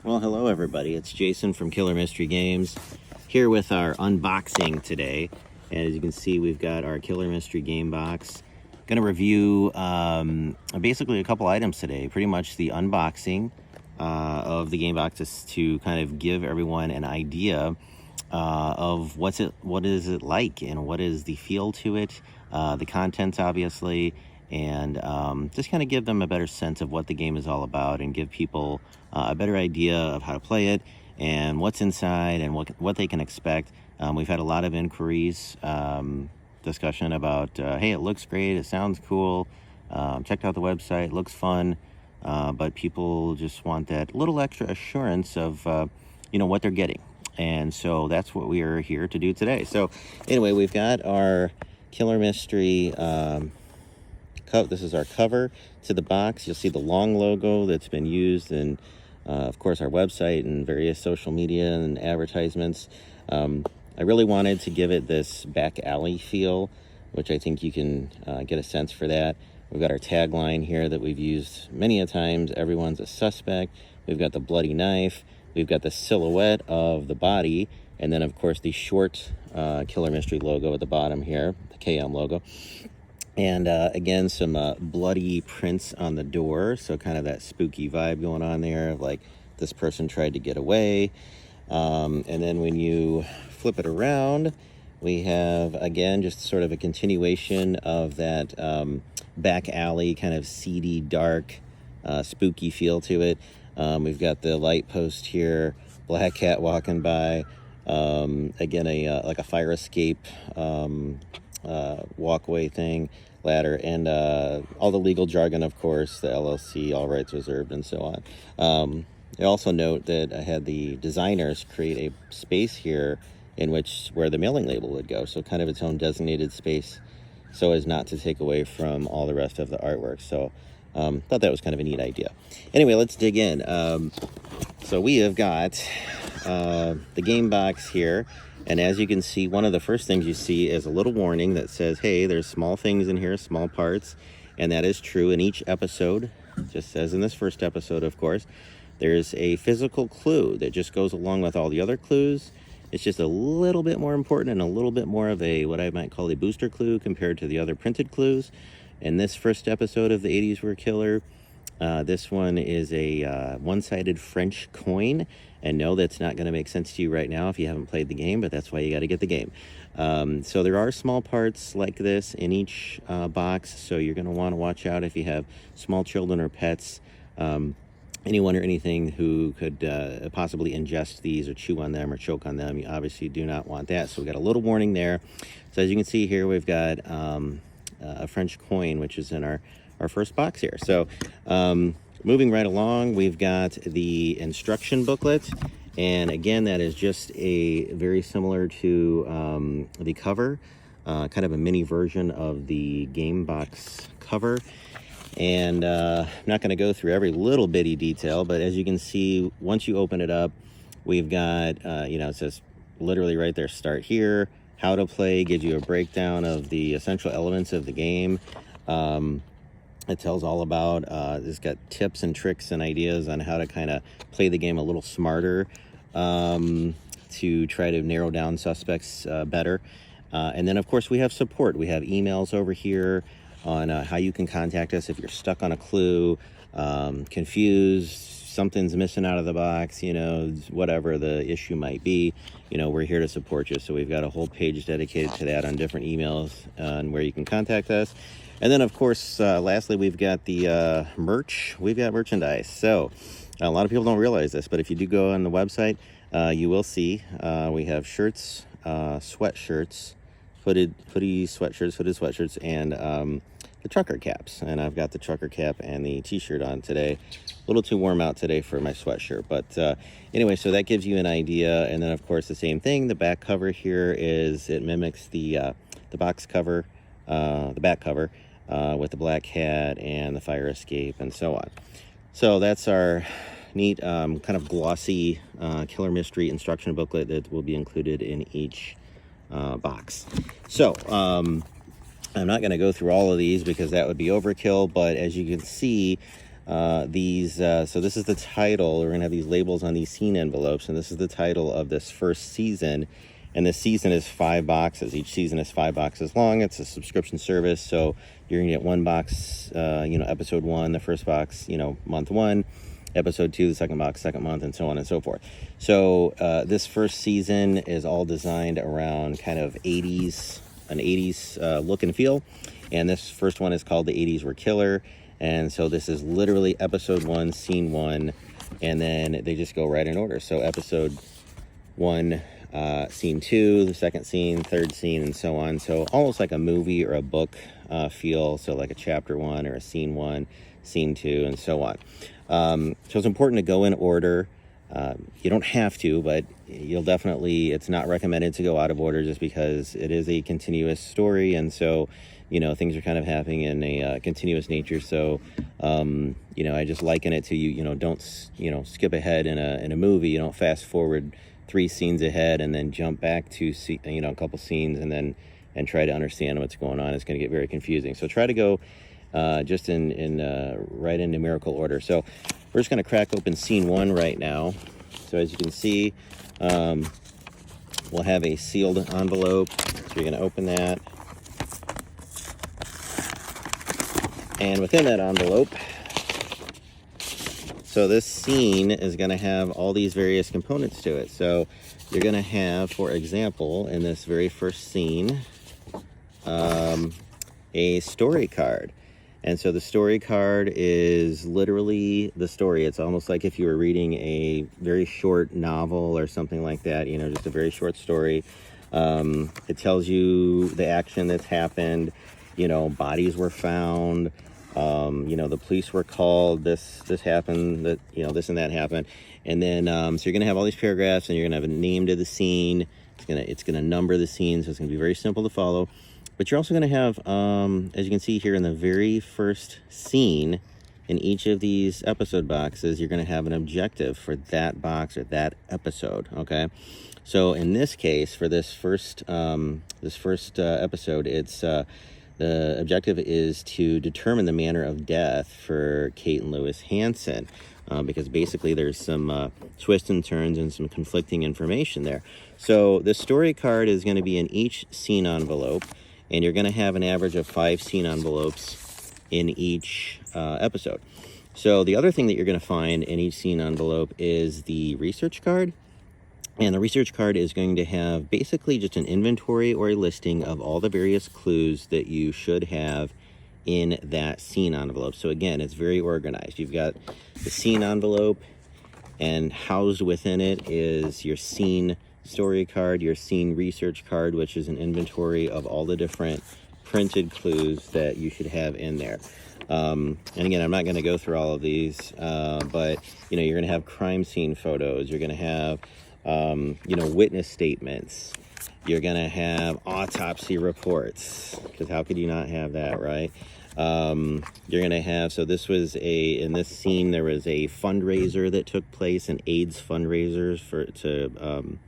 Well, hello everybody. It's Jason from Killer Mystery Games here with our unboxing today. And as you can see, we've got our Killer Mystery game box. Going to review basically a couple items today. Pretty much the unboxing of the game box is to kind of give everyone an idea of what is it like and what is the feel to it, the contents obviously, and just kind of give them a better sense of what the game is all about and give people a better idea of how to play it and what's inside and what they can expect. We've had a lot of inquiries, discussion about, hey, it looks great, it sounds cool, checked out the website, looks fun, but people just want that little extra assurance of, what they're getting. And so that's what we are here to do today. So anyway, we've got our Killer Mystery, this is our cover to the box. You'll see the long logo that's been used in, of course, our website and various social media and advertisements. I really wanted to give it this back alley feel, which I think you can get a sense for that. We've got our tagline here that we've used many a times. Everyone's a suspect. We've got the bloody knife. We've got the silhouette of the body. And then, of course, the short Killer Mystery logo at the bottom here, the KM logo. And again, some bloody prints on the door. So kind of that spooky vibe going on there of like this person tried to get away. And then when you flip it around, we have, again, just sort of a continuation of that back alley kind of seedy, dark, spooky feel to it. We've got the light post here, black cat walking by. Again, like a fire escape walkway thing, ladder, and all the legal jargon, of course, the LLC, all rights reserved, and so on. I also note that I had the designers create a space here where the mailing label would go, so kind of its own designated space, so as not to take away from all the rest of the artwork. So thought that was kind of a neat idea. Anyway, let's dig in. So we have got the game box here, and as you can see, one of the first things you see is a little warning that says, hey, there's small things in here, small parts, and that is true in each episode, just as in this first episode, of course. There's a physical clue that just goes along with all the other clues. It's just a little bit more important and a little bit more of what I might call a booster clue compared to the other printed clues. In this first episode of The 80s Were Killer, this one is a one-sided French coin. And no, that's not going to make sense to you right now if you haven't played the game, but that's why you got to get the game. So there are small parts like this in each box, so you're going to want to watch out if you have small children or pets, anyone or anything who could possibly ingest these or chew on them or choke on them. You obviously do not want that, so we've got a little warning there. So as you can see here, we've got a French coin, which is in our first box here. So moving right along, we've got the instruction booklet, and again, that is just very similar to the cover, kind of a mini version of the game box cover. And I'm not going to go through every little bitty detail, but as you can see, once you open it up, we've got, it says literally right there, start here, how to play, gives you a breakdown of the essential elements of the game. It tells all about, it's got tips and tricks and ideas on how to kind of play the game a little smarter, to try to narrow down suspects better. And then, of course, we have support. We have emails over here on how you can contact us if you're stuck on a clue, confused, something's missing out of the box, whatever the issue might be, we're here to support you. So we've got a whole page dedicated to that on different emails and where you can contact us. And then, of course, lastly, we've got the merch. We've got merchandise. So a lot of people don't realize this, but if you do go on the website, you will see we have shirts, sweatshirts, hooded sweatshirts, and the trucker caps. And I've got the trucker cap and the t-shirt on today. A little too warm out today for my sweatshirt, but anyway, so that gives you an idea. And then, of course, the same thing, the back cover here it mimics the box cover, the back cover, with the black hat and the fire escape and so on. So that's our neat kind of glossy Killer Mystery instruction booklet that will be included in each box. So I'm not going to go through all of these because that would be overkill, but as you can see, So this is the title. We're going to have these labels on these scene envelopes, and this is the title of this first season. And this season is 5 boxes. Each season is 5 boxes long. It's a subscription service, so you're going to get 1 box, episode 1, the first box, month 1, episode 2, the second box, second month, and so on and so forth. So this first season is all designed around kind of an 80s look and feel. And this first one is called The 80s Were Killer. And so this is literally episode 1, scene 1, and then they just go right in order. So episode 1, scene 2, the second scene, third scene, and so on. So almost like a movie or a book feel. So like a chapter 1 or a scene 1, scene 2, and so on. So it's important to go in order. You don't have to, but it's not recommended to go out of order just because it is a continuous story. And so, things are kind of happening in a continuous nature. So, I just liken it to don't, skip ahead in a movie. You don't fast forward 3 scenes ahead and then jump back to a couple scenes and try to understand what's going on. It's going to get very confusing. So try to go just right in numerical order. So we're just going to crack open scene 1 right now. So as you can see, we'll have a sealed envelope. So you're going to open that. And within that envelope, so this scene is going to have all these various components to it. So you're going to have, for example, in this very first scene, a story card. And so the story card is literally the story. It's almost like if you were reading a very short novel or something like that, just a very short story. It tells you the action that's happened, bodies were found, the police were called, this happened, this and that happened. And then, so you're going to have all these paragraphs, and you're going to have a name to the scene. It's going to number the scene, so it's going to be very simple to follow. But you're also going to have, as you can see here in the very first scene, in each of these episode boxes, you're going to have an objective for that box or that episode, okay? So in this case, for this first episode, it's the objective is to determine the manner of death for Kate and Lewis Hansen, because basically there's some twists and turns and some conflicting information there. So the story card is going to be in each scene envelope, and you're going to have an average of 5 scene envelopes in each episode. So the other thing that you're going to find in each scene envelope is the research card. And the research card is going to have basically just an inventory or a listing of all the various clues that you should have in that scene envelope. So again, it's very organized. You've got the scene envelope, and housed within it is your scene story card, your scene research card, which is an inventory of all the different printed clues that you should have in there. And again, I'm not going to go through all of these, but you're going to have crime scene photos. You're going to have witness statements. You're going to have autopsy reports, because how could you not have that, right? You're going to have, so in this scene, there was a fundraiser that took place, an AIDS fundraiser to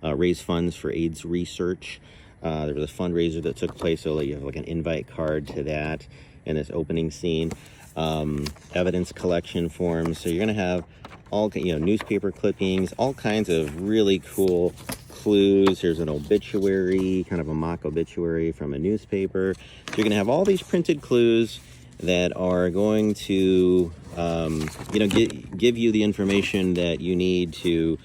raise funds for AIDS research. There was a fundraiser that took place, so you have like an invite card to that in this opening scene. Evidence collection forms. So you're going to have all, newspaper clippings, all kinds of really cool clues. Here's an obituary, kind of a mock obituary from a newspaper. So you're going to have all these printed clues that are going to, give you the information that you need to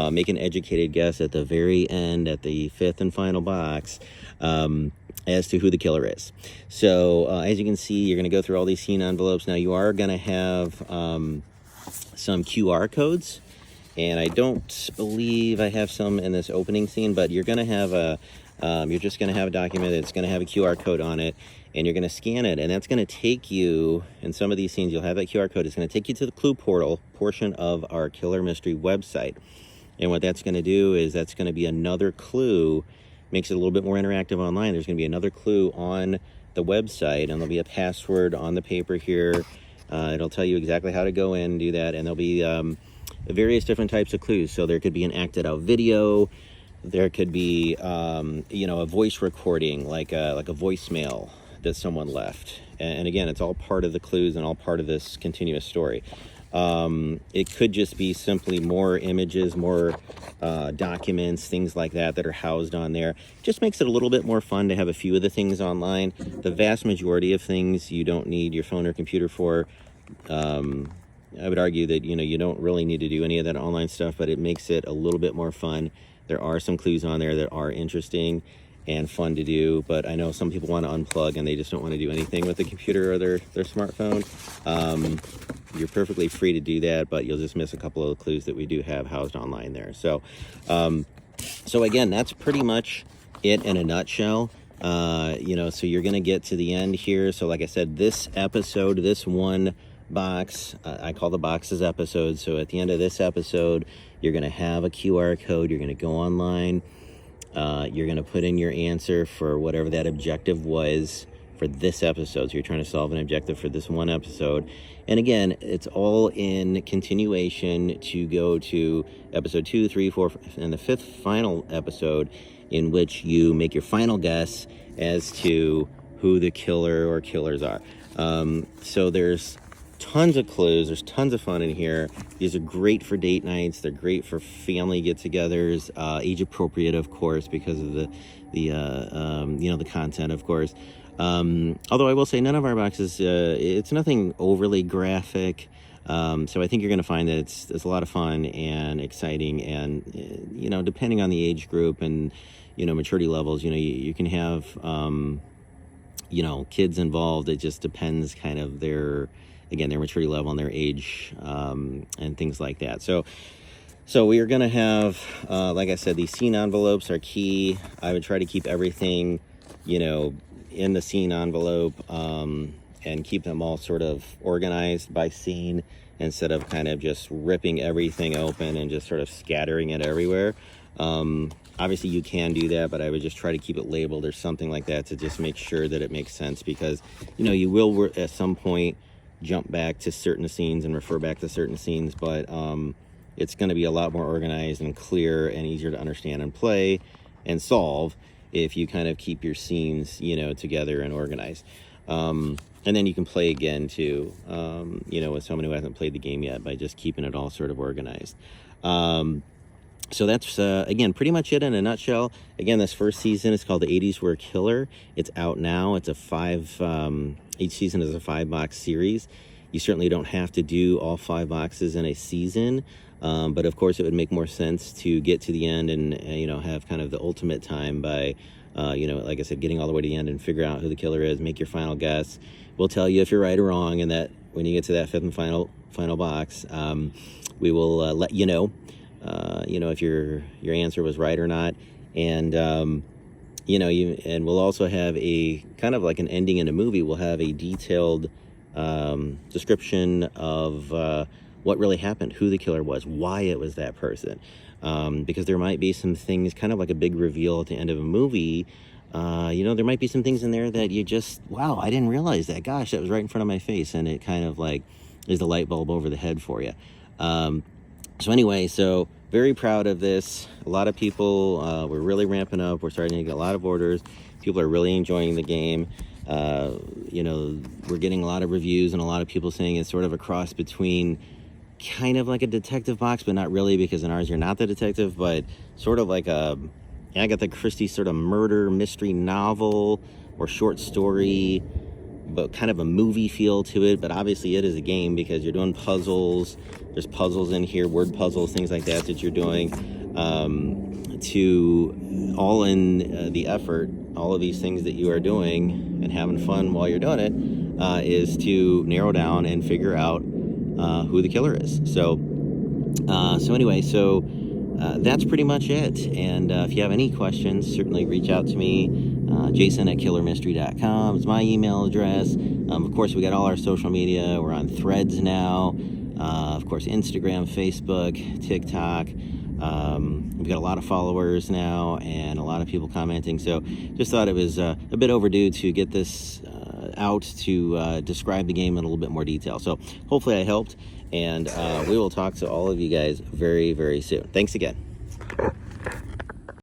make an educated guess at the very end, at the 5th and final box, as to who the killer is. So as you can see, you're going to go through all these scene envelopes. Now you are going to have some QR codes, and I don't believe I have some in this opening scene, but you're going to have you're just going to have a document that's going to have a QR code on it, and you're going to scan it, and that's going to take you, in some of these scenes, you'll have that QR code. It's going to take you to the clue portal portion of our Killer Mystery website. And what that's going to do is that's going to be another clue, makes it a little bit more interactive online. There's going to be another clue on the website, and there'll be a password on the paper here. It'll tell you exactly how to go in and do that, and there'll be various different types of clues. So there could be an acted out video, there could be a voice recording, like a voicemail. that someone left. And again, it's all part of the clues and all part of this continuous story. It could just be simply more images, more documents, things like that are housed on there. Just makes it a little bit more fun to have a few of the things online. The vast majority of things you don't need your phone or computer for. I would argue that, you don't really need to do any of that online stuff, but it makes it a little bit more fun. There are some clues on there that are interesting and fun to do, but I know some people want to unplug and they just don't want to do anything with the computer or their smartphone. You're perfectly free to do that, but you'll just miss a couple of the clues that we do have housed online there. So again, that's pretty much it in a nutshell. So you're going to get to the end here. So like I said, this episode, this one box, I call the boxes episodes. So at the end of this episode, you're going to have a QR code. You're going to go online. You're going to put in your answer for whatever that objective was for this episode. So you're trying to solve an objective for this one episode. And again, it's all in continuation to go to episode 2, 3, 4, and the 5th final episode, in which you make your final guess as to who the killer or killers are. So there's tons of clues. There's tons of fun in here. These are great for date nights. They're great for family get-togethers, age appropriate, of course, because of the content, of course. Although I will say none of our boxes, it's nothing overly graphic. So I think you're going to find that it's a lot of fun and exciting, and depending on the age group and maturity levels, you can have kids involved. It just depends kind of their maturity level and their age, and things like that. So we are going to have, like I said, these scene envelopes are key. I would try to keep everything, in the scene envelope, and keep them all sort of organized by scene, instead of kind of just ripping everything open and just sort of scattering it everywhere. Obviously you can do that, but I would just try to keep it labeled or something like that to just make sure that it makes sense, because you will at some point jump back to certain scenes and refer back to certain scenes, but it's going to be a lot more organized and clear and easier to understand and play and solve if you kind of keep your scenes together and organized. And then you can play again too, with someone who hasn't played the game yet, by just keeping it all sort of organized. So that's, again, pretty much it in a nutshell. Again, this first season is called The 80s Were Killer. It's out now. It's each season is a 5-box series. You certainly don't have to do all 5 boxes in a season. But of course, it would make more sense to get to the end and, have kind of the ultimate time by, like I said, getting all the way to the end and figure out who the killer is, make your final guess. We'll tell you if you're right or wrong, and that when you get to that 5th and final box, we will let you know. If your answer was right or not, and and we'll also have a kind of like an ending in a movie. We'll have a detailed description of what really happened, who the killer was, why it was that person, because there might be some things, kind of like a big reveal at the end of a movie. There might be some things in there that you just, wow, I didn't realize that. Gosh, that was right in front of my face, and it kind of like is the light bulb over the head for you. So anyway, very proud of this. A lot of people, we're really ramping up. We're starting to get a lot of orders. People are really enjoying the game. We're getting a lot of reviews and a lot of people saying it's sort of a cross between kind of like a detective box, but not really, because in ours you're not the detective, but sort of like a Agatha Christie sort of murder mystery novel or short story, but kind of a movie feel to it. But obviously it is a game, because you're doing puzzles. There's puzzles in here, word puzzles, things like that you're doing, to all in the effort. All of these things that you are doing and having fun while you're doing it is to narrow down and figure out who the killer is. So anyway, that's pretty much it. And if you have any questions, certainly reach out to me. Jason@killermystery.com is my email address. Of course, we got all our social media. We're on Threads now. Of course, Instagram, Facebook, TikTok. We've got a lot of followers now and a lot of people commenting. So just thought it was a bit overdue to get this out to describe the game in a little bit more detail. So hopefully I helped, and we will talk to all of you guys very, very soon. Thanks again.